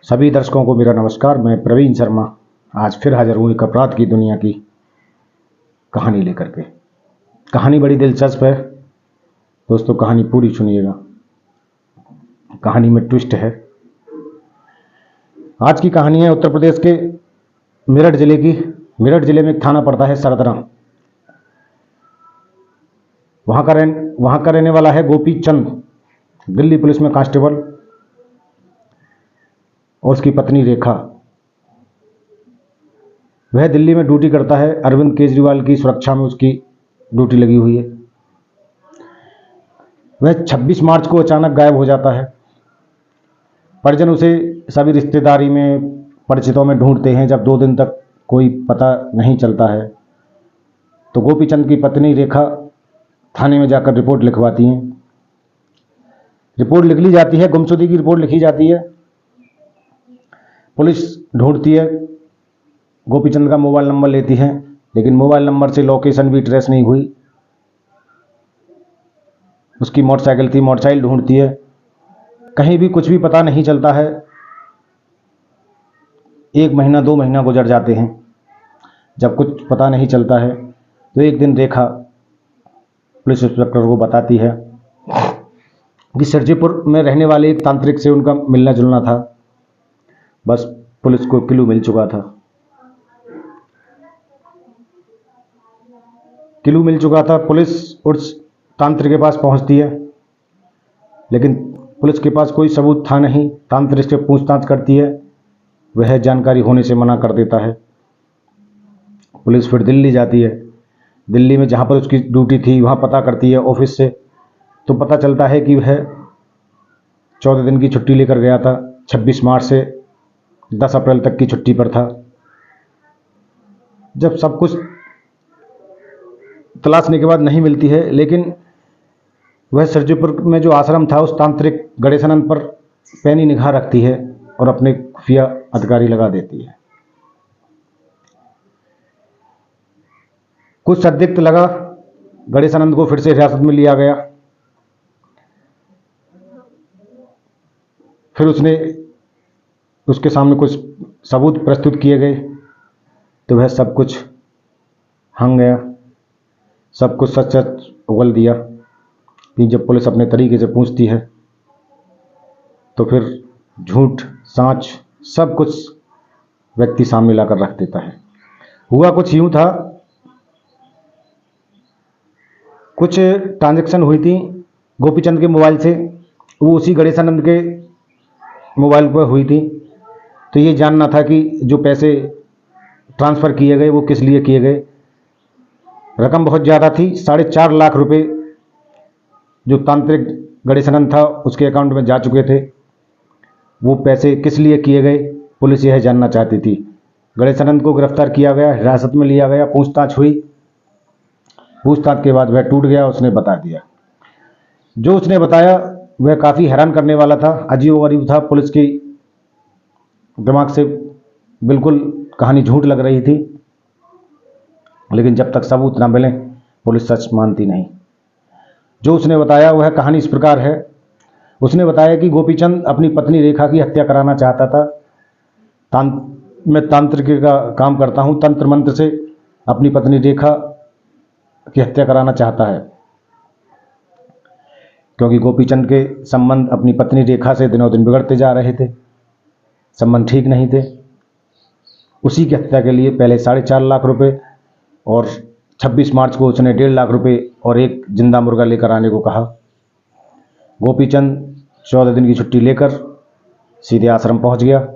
सभी दर्शकों को मेरा नमस्कार। मैं प्रवीण शर्मा आज फिर हाजिर हूँ एक अपराध की दुनिया की कहानी लेकर के। कहानी बड़ी दिलचस्प है दोस्तों, कहानी पूरी सुनिएगा। कहानी में ट्विस्ट है। आज की कहानी है उत्तर प्रदेश के मेरठ जिले की। मेरठ जिले में एक थाना पड़ता है सरदरा। वहाँ का रहने वाला है गोपी चंद, दिल्ली पुलिस में कांस्टेबल, और उसकी पत्नी रेखा। वह दिल्ली में ड्यूटी करता है। अरविंद केजरीवाल की सुरक्षा में उसकी ड्यूटी लगी हुई है। वह 26 मार्च को अचानक गायब हो जाता है। परिजन उसे सभी रिश्तेदारी में, परिचितों में ढूंढते हैं। जब 2 दिन तक कोई पता नहीं चलता है तो गोपीचंद की पत्नी रेखा थाने में जाकर रिपोर्ट लिखवाती हैं। रिपोर्ट लिख ली जाती है, गुमशुदगी की रिपोर्ट लिखी जाती है। पुलिस ढूंढती है, गोपीचंद का मोबाइल नंबर लेती है, लेकिन मोबाइल नंबर से लोकेशन भी ट्रेस नहीं हुई। उसकी मोटरसाइकिल थी, मोटरसाइकिल ढूंढती है, कहीं भी कुछ भी पता नहीं चलता है। 1 महीना 2 महीना गुजर जाते हैं। जब कुछ पता नहीं चलता है तो एक दिन रेखा पुलिस इंस्पेक्टर को बताती है कि सरजीपुर में रहने वाले एक तांत्रिक से उनका मिलना जुलना था। बस पुलिस को क्लू मिल चुका था। पुलिस उस तांत्रिक के पास पहुंचती है, लेकिन पुलिस के पास कोई सबूत था नहीं। तांत्रिक से पूछताछ करती है, वह जानकारी होने से मना कर देता है। पुलिस फिर दिल्ली जाती है। दिल्ली में जहां पर उसकी ड्यूटी थी वहां पता करती है ऑफिस से, तो पता चलता है कि वह 14 दिन की छुट्टी लेकर गया था। 26 मार्च से 10 अप्रैल तक की छुट्टी पर था। जब सब कुछ तलाशने के बाद नहीं मिलती है, लेकिन वह सरजूपुर में जो आश्रम था उस तांत्रिक गणेशानंद पर पैनी निगाह रखती है और अपने खुफिया अधिकारी लगा देती है। कुछ संदिग्ध लगा, गणेशानंद को फिर से हिरासत में लिया गया। फिर उसके सामने कुछ सबूत प्रस्तुत किए गए तो वह सब कुछ हंग गया। सब कुछ सच सच उगल दिया कि जब पुलिस अपने तरीके से पूछती है तो फिर झूठ साँच सब कुछ व्यक्ति सामने लाकर रख देता है। हुआ कुछ यूं था, कुछ ट्रांजैक्शन हुई थी गोपीचंद के मोबाइल से, वो उसी गणेशानंद के मोबाइल पर हुई थी। तो ये जानना था कि जो पैसे ट्रांसफ़र किए गए वो किस लिए किए गए। रकम बहुत ज़्यादा थी, 4.5 लाख रुपए जो तांत्रिक गणेशानंद था उसके अकाउंट में जा चुके थे। वो पैसे किस लिए किए गए पुलिस यह जानना चाहती थी। गणेशानंद को गिरफ्तार किया गया, हिरासत में लिया गया, पूछताछ हुई। पूछताछ के बाद वह टूट गया, उसने बता दिया। जो उसने बताया वह काफ़ी हैरान करने वाला था, अजीबोगरीब था। पुलिस की दिमाग से बिल्कुल कहानी झूठ लग रही थी, लेकिन जब तक सबूत ना मिले पुलिस सच मानती नहीं। जो उसने बताया वह कहानी इस प्रकार है। उसने बताया कि गोपीचंद अपनी पत्नी रेखा की हत्या कराना चाहता था। मैं तांत्रिक का काम करता हूँ, तंत्र मंत्र से अपनी पत्नी रेखा की हत्या कराना चाहता है, क्योंकि गोपीचंद के संबंध अपनी पत्नी रेखा से दिनों दिन बिगड़ते जा रहे थे, संबंध ठीक नहीं थे। उसी की हत्या के लिए पहले 4.5 लाख रुपए और 26 मार्च को उसने 1.5 लाख रुपए और एक जिंदा मुर्गा लेकर आने को कहा। गोपीचंद 14 दिन की छुट्टी लेकर सीधे आश्रम पहुंच गया।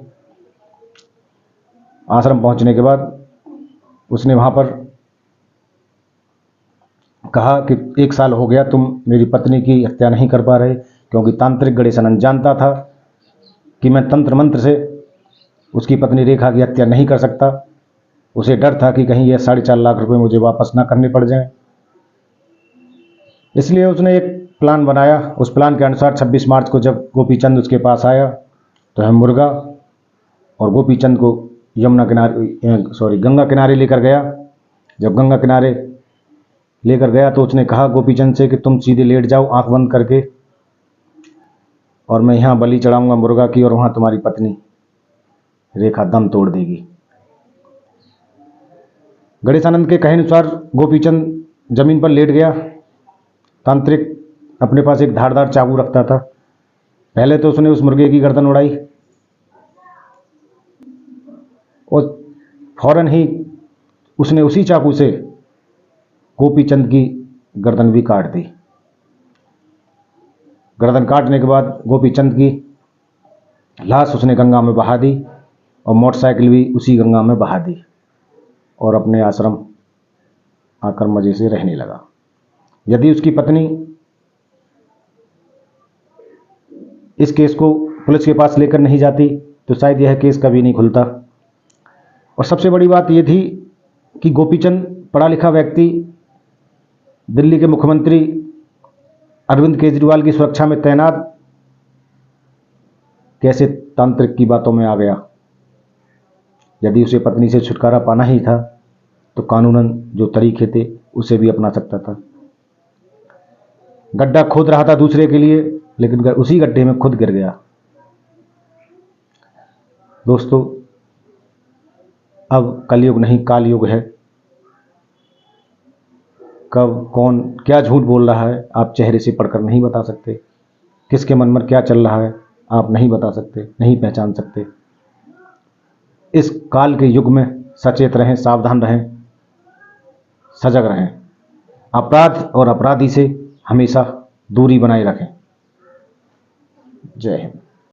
आश्रम पहुंचने के बाद उसने वहां पर कहा कि 1 साल हो गया तुम मेरी पत्नी की हत्या नहीं कर पा रहे, क्योंकि तांत्रिक गणेशानंद जानता था कि मैं तंत्र मंत्र से उसकी पत्नी रेखा की हत्या नहीं कर सकता। उसे डर था कि कहीं यह 4.5 लाख रुपए मुझे वापस ना करने पड़ जाएं। इसलिए उसने एक प्लान बनाया। उस प्लान के अनुसार 26 मार्च को जब गोपीचंद उसके पास आया तो वह मुर्गा और गोपीचंद को गंगा किनारे लेकर गया। जब गंगा किनारे लेकर गया तो उसने कहा गोपीचंद से कि तुम सीधे लेट जाओ आंख बंद करके, और मैं यहाँ बलि चढ़ाऊंगा मुर्गा की, और वहाँ तुम्हारी पत्नी रेखा दम तोड़ देगी। गणेशानंद के कहे अनुसार गोपीचंद जमीन पर लेट गया। तांत्रिक अपने पास एक धारदार चाकू रखता था। पहले तो उसने उस मुर्गे की गर्दन उड़ाई और फौरन ही उसने उसी चाकू से गोपीचंद की गर्दन भी काट दी। गर्दन काटने के बाद गोपीचंद की लाश उसने गंगा में बहा दी और मोटरसाइकिल भी उसी गंगा में बहा दी और अपने आश्रम आकर मजे से रहने लगा। यदि उसकी पत्नी इस केस को पुलिस के पास लेकर नहीं जाती तो शायद यह केस कभी नहीं खुलता। और सबसे बड़ी बात यह थी कि गोपीचंद पढ़ा लिखा व्यक्ति दिल्ली के मुख्यमंत्री अरविंद केजरीवाल की सुरक्षा में तैनात कैसे तांत्रिक की बातों में आ गया। यदि उसे पत्नी से छुटकारा पाना ही था तो कानूनन जो तरीके थे उसे भी अपना सकता था। गड्ढा खोद रहा था दूसरे के लिए, लेकिन उसी गड्ढे में खुद गिर गया। दोस्तों, अब कलयुग नहीं कालयुग है। कब कौन क्या झूठ बोल रहा है आप चेहरे से पढ़कर नहीं बता सकते। किसके मन में क्या चल रहा है आप नहीं बता सकते, नहीं पहचान सकते। इस काल के युग में सचेत रहें, सावधान रहें, सजग रहें। अपराध और अपराधी से हमेशा दूरी बनाए रखें। जय हिंद।